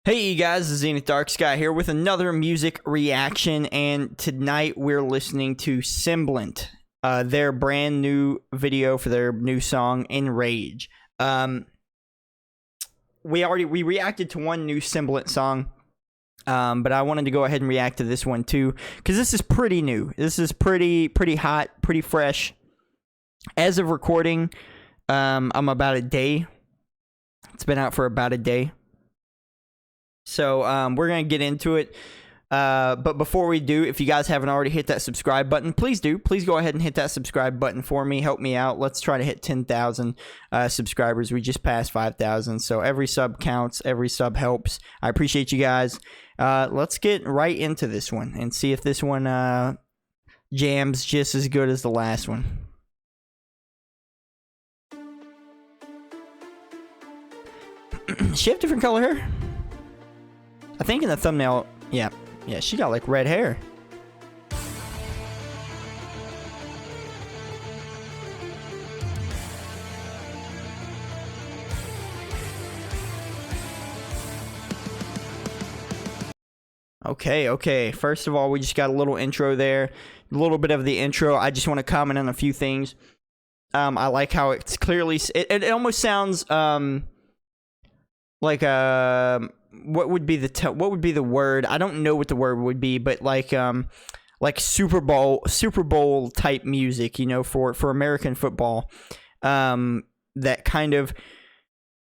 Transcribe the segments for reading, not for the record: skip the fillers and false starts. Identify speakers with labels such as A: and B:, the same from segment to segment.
A: Hey you guys, this is Zenith Darksky here with another music reaction, and tonight we're listening to Semblant, their brand new video for their new song Enrage. We reacted to one new Semblant song, but I wanted to go ahead and react to this one too because this is pretty new. This is pretty hot, pretty fresh. As of recording, I'm about a day. It's been out for about a day. So we're going to get into it. But before we do, if you guys haven't already hit that subscribe button, please do. Please go ahead and hit that subscribe button for me. Help me out. Let's try to hit 10,000 subscribers. We just passed 5,000. So every sub counts. Every sub helps. I appreciate you guys. Let's get right into this one and see if this one jams just as good as the last one. She have different color hair? I think in the thumbnail, yeah, she got like red hair. Okay. First of all, we just got a little intro there. A little bit of the intro. I just want to comment on a few things. I like how it's clearly, it almost sounds like what would be the word? I don't know what the word would be, but like Super Bowl type music, you know, for American football. That kind of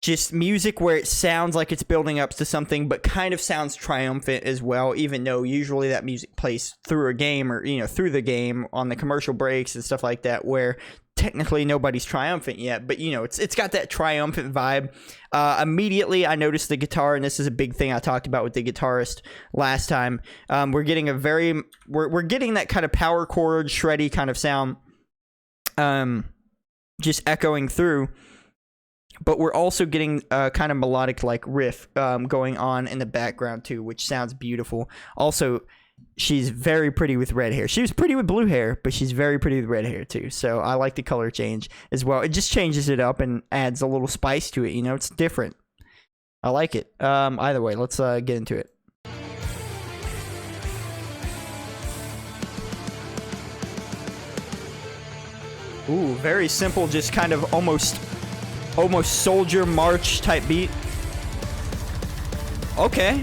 A: just music where it sounds like it's building up to something, but kind of sounds triumphant as well, even though usually that music plays through a game or, you know, through the game on the commercial breaks and stuff like that, where technically nobody's triumphant yet, but you know, it's got that triumphant vibe. Immediately I noticed the guitar, and this is a big thing I talked about with the guitarist last time. We're getting we're getting that kind of power chord shreddy kind of sound, just echoing through, but we're also getting a kind of melodic like riff going on in the background too, which sounds beautiful. Also, she's very pretty with red hair. She was pretty with blue hair, but she's very pretty with red hair too. So I like the color change as well. It just changes it up and adds a little spice to it. You know, it's different. I like it. Either way, let's get into it. Ooh, very simple, just kind of almost soldier march type beat. Okay.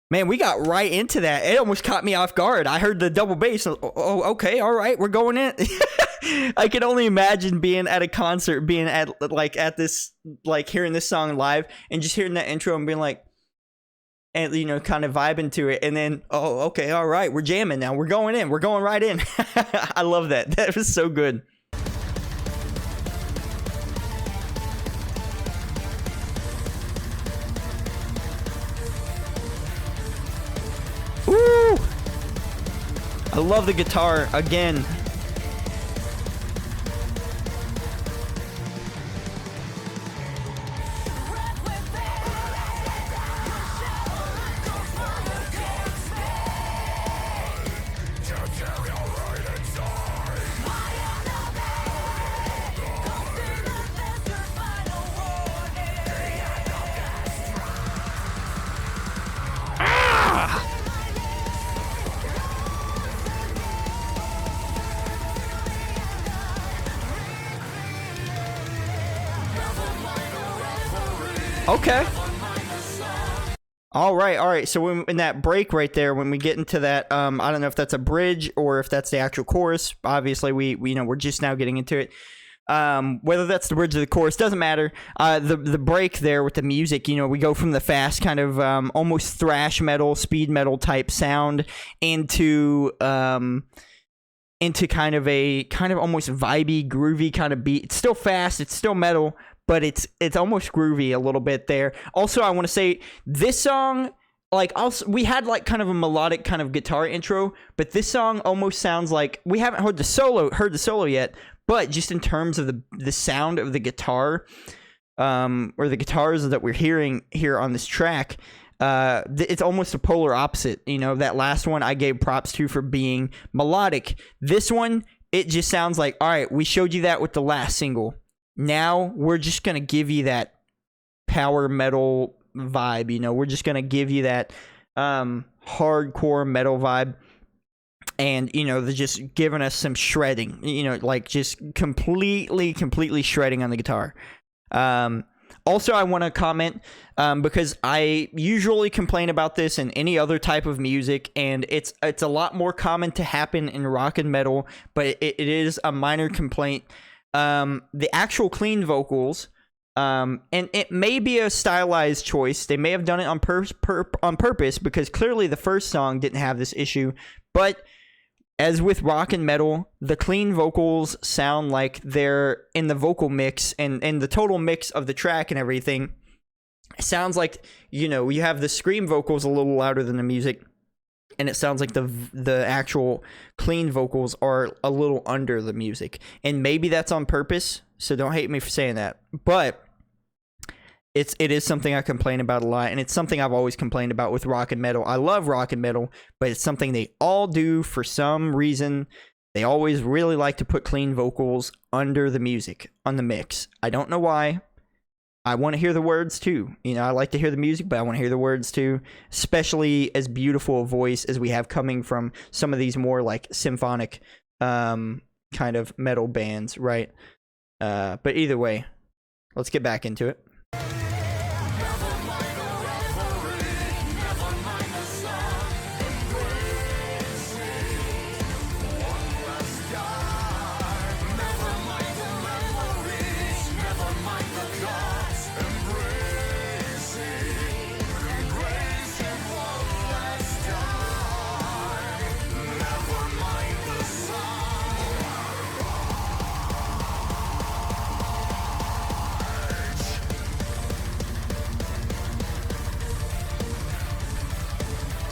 A: Man, we got right into that. It almost caught me off guard. I heard the double bass. Oh, okay, all right, we're going in. I can only imagine being at a concert, being at this, like hearing this song live and just hearing that intro and being like, and you know, kind of vibing to it. And then, oh, okay, all right, we're jamming now. We're going in. We're going right in. I love that. That was so good. Woo! I love the guitar again. Okay. All right. So when, in that break right there, when we get into that, I don't know if that's a bridge or if that's the actual chorus. Obviously, we you know, we're just now getting into it. Whether that's the bridge or the chorus doesn't matter. The break there with the music, you know, we go from the fast kind of almost thrash metal, speed metal type sound into kind of a almost vibey, groovy kind of beat. It's still fast. It's still metal, but it's almost groovy a little bit there. Also, I want to say this song, like, also we had like kind of a melodic kind of guitar intro, but this song almost sounds like we haven't heard the solo yet, but just in terms of the sound of the guitar, or the guitars that we're hearing here on this track, it's almost a polar opposite. You know, that last one I gave props to for being melodic. This one, it just sounds like, all right, we showed you that with the last single. Now we're just going to give you that power metal vibe. You know, we're just gonna give you that hardcore metal vibe. And, you know, they're just giving us some shredding, you know, like just completely shredding on the guitar. Also, I want to comment, because I usually complain about this in any other type of music, and it's a lot more common to happen in rock and metal, but it is a minor complaint. The actual clean vocals, and it may be a stylized choice. They may have done it on purpose, because clearly the first song didn't have this issue, but as with rock and metal, the clean vocals sound like they're in the vocal mix and the total mix of the track and everything. It sounds like, you know, you have the scream vocals a little louder than the music, and it sounds like the actual clean vocals are a little under the music. And maybe that's on purpose, so don't hate me for saying that. But it is something I complain about a lot, and it's something I've always complained about with rock and metal. I love rock and metal, but it's something they all do for some reason. They always really like to put clean vocals under the music, on the mix. I don't know why. I want to hear the words too. You know, I like to hear the music, but I want to hear the words too, especially as beautiful a voice as we have coming from some of these more like symphonic kind of metal bands, right? But either way, let's get back into it.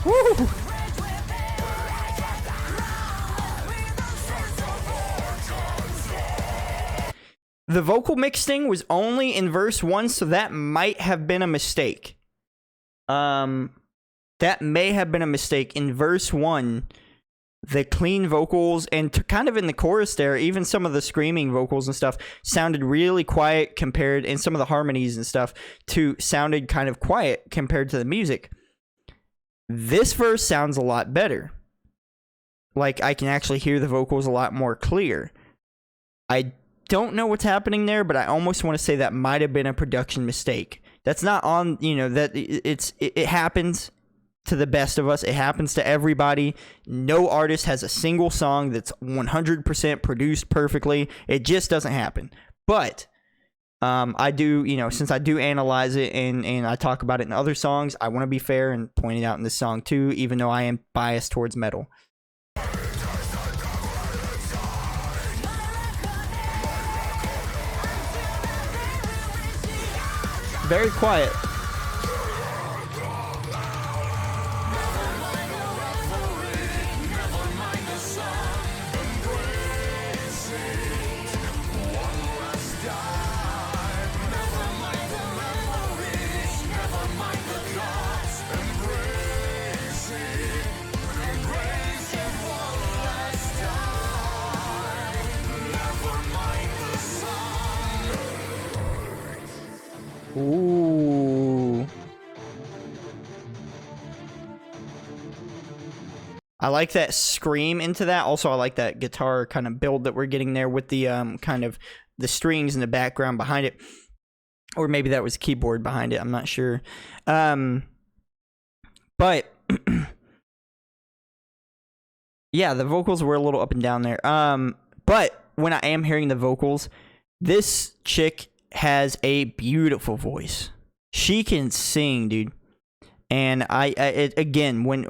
A: Woo! The vocal mixing was only in verse 1, so that might have been a mistake. That may have been a mistake. In verse 1, the clean vocals, and kind of in the chorus there, even some of the screaming vocals and stuff sounded really quiet compared, and some of the harmonies and stuff sounded kind of quiet compared to the music. This verse sounds a lot better. Like, I can actually hear the vocals a lot more clear. I don't know what's happening there, but I almost want to say that might have been a production mistake. That's not on, you know, that it happens to the best of us. It happens to everybody. No artist has a single song that's 100% produced perfectly. It just doesn't happen. But I do, you know, since I do analyze it and I talk about it in other songs, I want to be fair and point it out in this song too, even though I am biased towards metal. Very quiet. Ooh. I like that scream into that. Also, I like that guitar kind of build that we're getting there with the kind of the strings in the background behind it. Or maybe that was a keyboard behind it. I'm not sure. But yeah, the vocals were a little up and down there. But when I am hearing the vocals, this chick has a beautiful voice. She can sing, dude. And again, when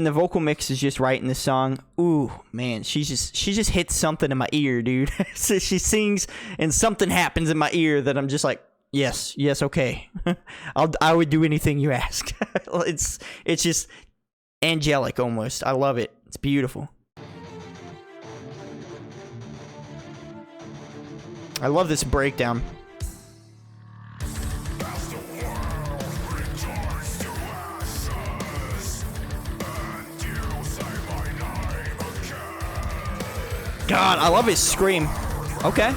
A: the vocal mix is just right in the song, ooh, man, she just hits something in my ear, dude. So she sings and something happens in my ear that I'm just like, yes, okay. I would do anything you ask. It's just angelic almost. I love it. It's beautiful. I love this breakdown. God, I love his scream. Okay.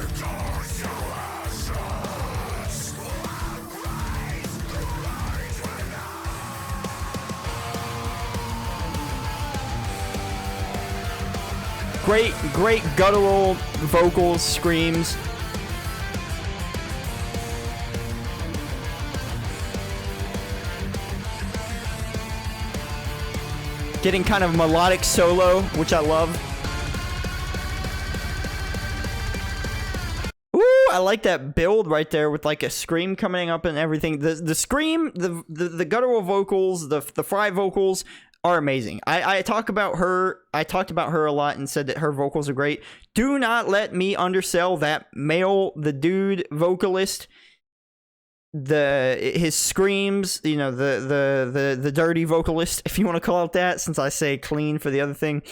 A: great guttural vocals, screams. Getting kind of melodic solo, which I love. Ooh, I like that build right there with like a scream coming up and everything. The scream, the guttural vocals, the fry vocals are amazing. I talked about her a lot and said that her vocals are great. Do not let me undersell that male, the dude vocalist. His screams, you know, the dirty vocalist, if you want to call it that, since I say clean for the other thing.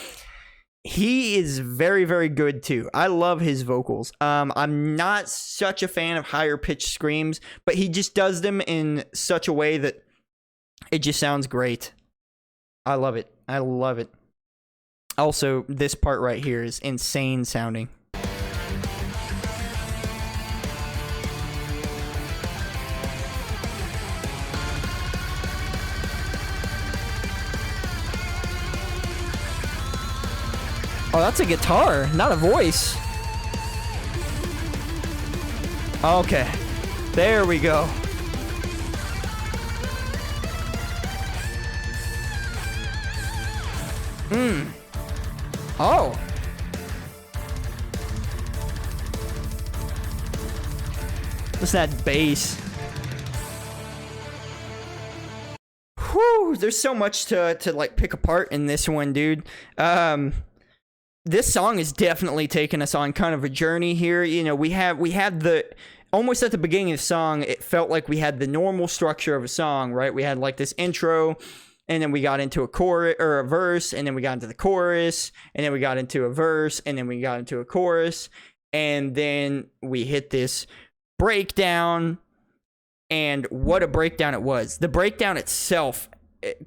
A: He is very, very good too. I love his vocals. I'm not such a fan of higher pitched screams, but he just does them in such a way that it just sounds great. I love it. I love it. Also, this part right here is insane sounding. Oh, that's a guitar, not a voice. Okay. There we go. Oh. Listen to that bass. Whew, there's so much to like pick apart in this one, dude. This song is definitely taking us on kind of a journey here. You know, we had the almost at the beginning of the song, it felt like we had the normal structure of a song, right? We had like this intro, and then we got into a chorus or a verse, and then we got into the chorus, and then we got into a verse, and then we got into a chorus, and then we hit this breakdown. And what a breakdown it was. The breakdown itself,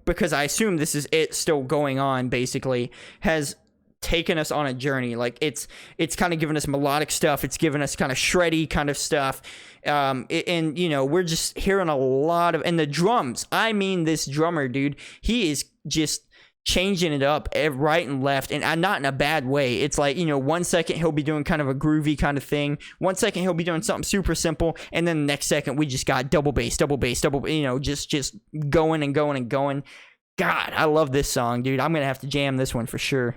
A: because I assume this is it still going on, basically, has taken us on a journey. Like it's kind of given us melodic stuff, it's given us kind of shreddy kind of stuff, and you know, we're just hearing a lot of, and the drums, I mean, this drummer, dude, he is just changing it up right and left, and not in a bad way. It's like, you know, 1 second he'll be doing kind of a groovy kind of thing, 1 second he'll be doing something super simple, and then the next second we just got double bass, you know, just going and going and going. God, I love this song, dude. I'm gonna have to jam this one for sure.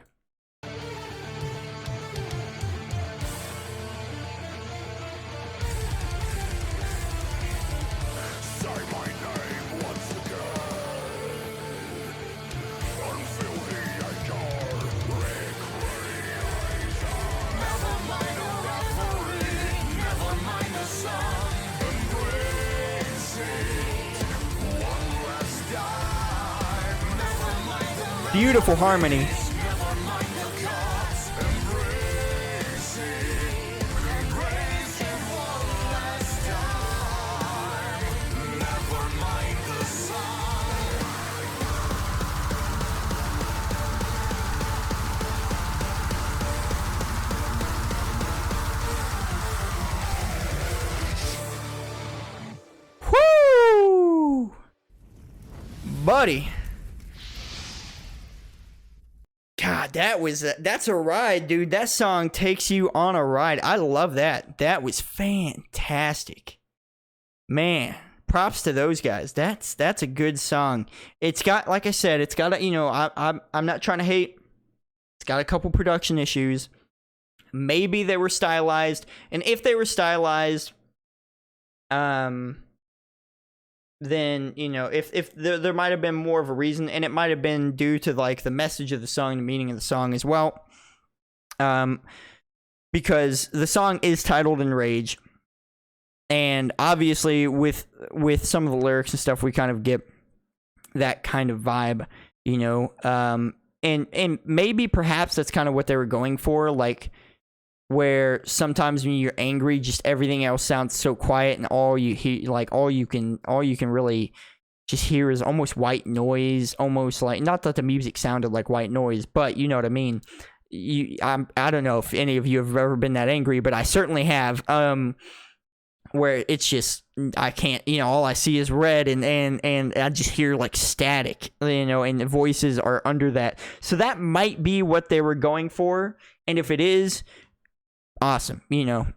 A: Beautiful harmony. Woo! Buddy. God, that's a ride, dude. That song takes you on a ride. I love that. That was fantastic. Man, props to those guys. That's a good song. It's got, like I said, it's got a, you know, I'm not trying to hate. It's got a couple production issues. Maybe they were stylized, and if they were stylized, then, you know, if there might have been more of a reason, and it might have been due to like the message of the song, the meaning of the song as well, because the song is titled Enrage, and obviously with some of the lyrics and stuff, we kind of get that kind of vibe, you know, and maybe perhaps that's kind of what they were going for, like, where sometimes when you're angry, just everything else sounds so quiet, and all you hear, like all you can really just hear is almost white noise, almost like, not that the music sounded like white noise, but you know what I mean. I don't know if any of you have ever been that angry, but I certainly have. where it's just, I can't, all I see is red, and I just hear like static, and the voices are under that. So that might be what they were going for, and if it is, awesome,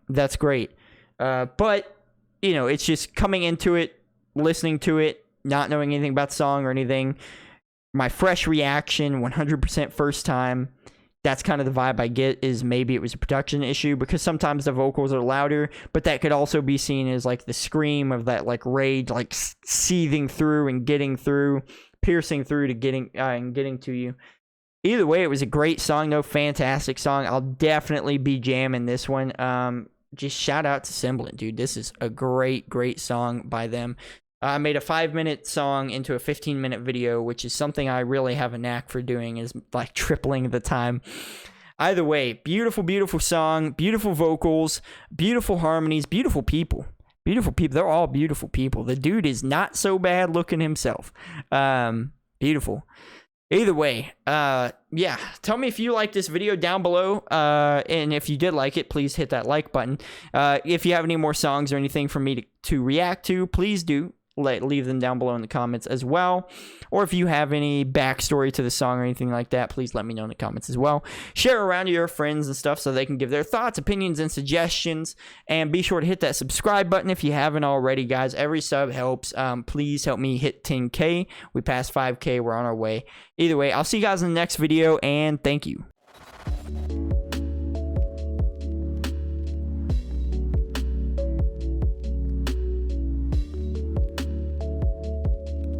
A: that's great. But it's just coming into it, listening to it, not knowing anything about the song or anything. My fresh reaction, 100% first time. That's kind of the vibe I get, is maybe it was a production issue, because sometimes the vocals are louder, but that could also be seen as like the scream of that like rage, like seething through and getting through, piercing through to getting to you. Either way, it was a great song, though. Fantastic song. I'll definitely be jamming this one. Just shout out to Semblant, dude. This is a great song by them. I made a 5-minute song into a 15-minute video, which is something I really have a knack for doing, is like tripling the time. Either way, beautiful song, beautiful vocals, beautiful harmonies, beautiful people. They're all beautiful people. The dude is not so bad looking himself. Beautiful. Either way, yeah, tell me if you like this video down below, and if you did like it, please hit that like button. If you have any more songs or anything for me to react to, please do leave them down below in the comments as well. Or if you have any backstory to the song or anything like that, please let me know in the comments as well. Share around to your friends and stuff so they can give their thoughts, opinions, and suggestions. And be sure to hit that subscribe button if you haven't already, guys. Every sub helps. Please help me hit 10K. We passed 5K. We're on our way. Either way, I'll see you guys in the next video, and thank you.